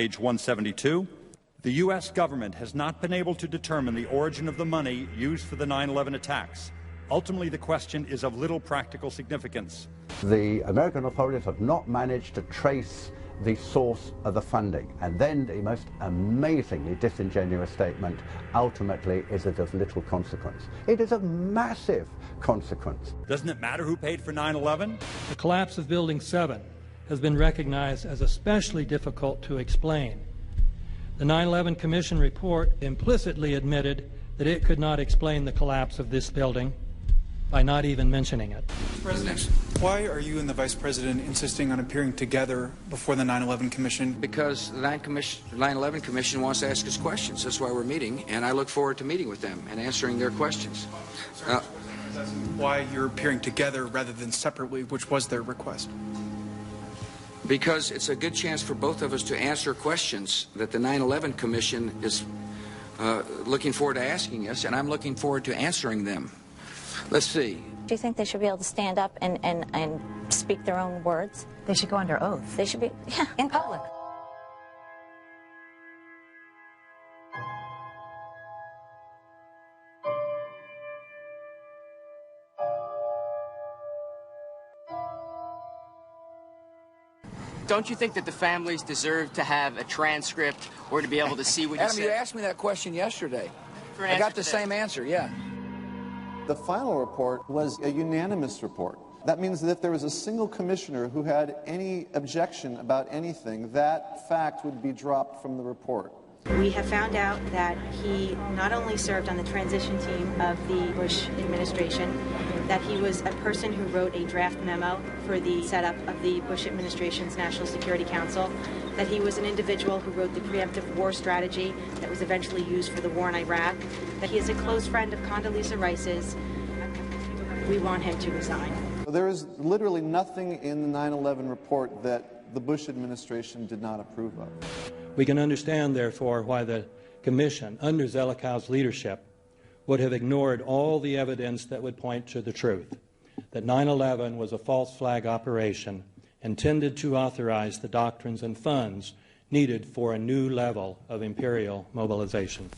page 172. The U.S. government has not been able to determine the origin of the money used for the 9/11 attacks. Ultimately, the question is of little practical significance. The American authorities have not managed to trace the source of the funding. And then the most amazingly disingenuous statement ultimately is it of little consequence. It is of massive consequence. Doesn't it matter who paid for 9/11? The collapse of Building 7 has been recognized as especially difficult to explain. The 9/11 Commission report implicitly admitted that it could not explain the collapse of this building by not even mentioning it. Mr. President, why are you and the Vice President insisting on appearing together before the 9/11 Commission? Because the 9/11 Commission wants to ask us questions. That's why we're meeting, and I look forward to meeting with them and answering their questions. Why you're appearing together rather than separately, which was their request? Because it's a good chance for both of us to answer questions that the 9/11 Commission is looking forward to asking us, and I'm looking forward to answering them. Let's see. Do you think they should be able to stand up and speak their own words? They should go under oath. They should be, yeah. In public. Don't you think that the families deserve to have a transcript or to be able to see what you Adam, said? you asked me that question yesterday. For an I answer got the today. same answer, yeah. The final report was a unanimous report. That means that if there was a single commissioner who had any objection about anything, that fact would be dropped from the report. We have found out that he not only served on the transition team of the Bush administration, that he was a person who wrote a draft memo for the setup of the Bush administration's National Security Council, that he was an individual who wrote the preemptive war strategy that was eventually used for the war in Iraq, that he is a close friend of Condoleezza Rice's. We want him to resign. There is literally nothing in the 9/11 report that the Bush administration did not approve of. We can understand, therefore, why the Commission, under Zelikow's leadership, would have ignored all the evidence that would point to the truth, that 9/11 was a false flag operation intended to authorize the doctrines and funds needed for a new level of imperial mobilization.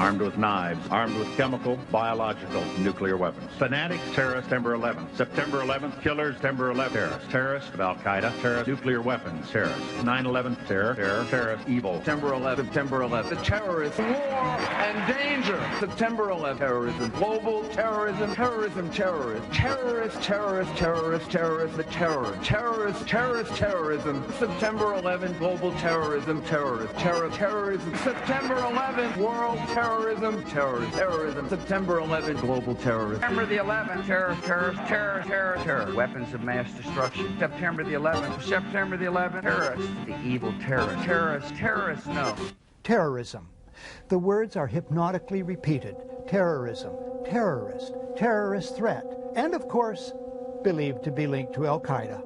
Armed with knives, armed with chemical, biological, nuclear weapons. Fanatics, terrorists, September 11th. September 11th, killers, September 11th, terrorists. Terrorists of Al-Qaeda, terrorists, nuclear weapons, terrorists. 9/11, terror, terrorist, evil. September 11th, September 11th. The terrorists, war and danger. September 11th, terrorism, global terrorism, terrorism, terrorists. Terrorists, terrorists, terrorists, terrorists, the terror. Terrorists, terrorist, terrorism. September 11th, global terrorism, terrorist. Terrorism. September 11th, world terrorism, terrorism. September 11th, global terrorism. September the 11th, terror. Weapons of mass destruction. September the 11th, terrorists. The evil terror. Terrorists, no. Terrorism. The words are hypnotically repeated. Terrorism, terrorist, terrorist threat, and of course, believed to be linked to Al-Qaeda.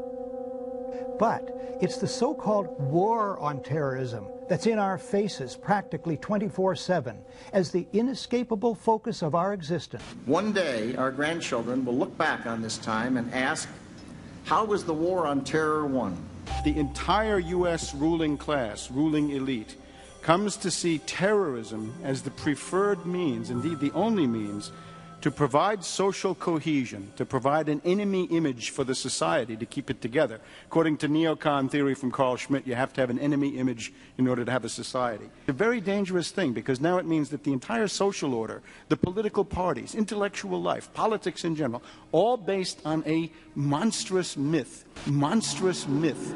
But it's the so-called war on terrorism that's in our faces practically 24/7 as the inescapable focus of our existence. One day, our grandchildren will look back on this time and ask, how was the war on terror won? The entire U.S. ruling class, ruling elite, comes to see terrorism as the preferred means, indeed the only means, to provide social cohesion, to provide an enemy image for the society to keep it together. According to neocon theory from Carl Schmitt, you have to have an enemy image in order to have a society. It's a very dangerous thing because now it means that the entire social order, the political parties, intellectual life, politics in general, all based on a monstrous myth. Monstrous myth.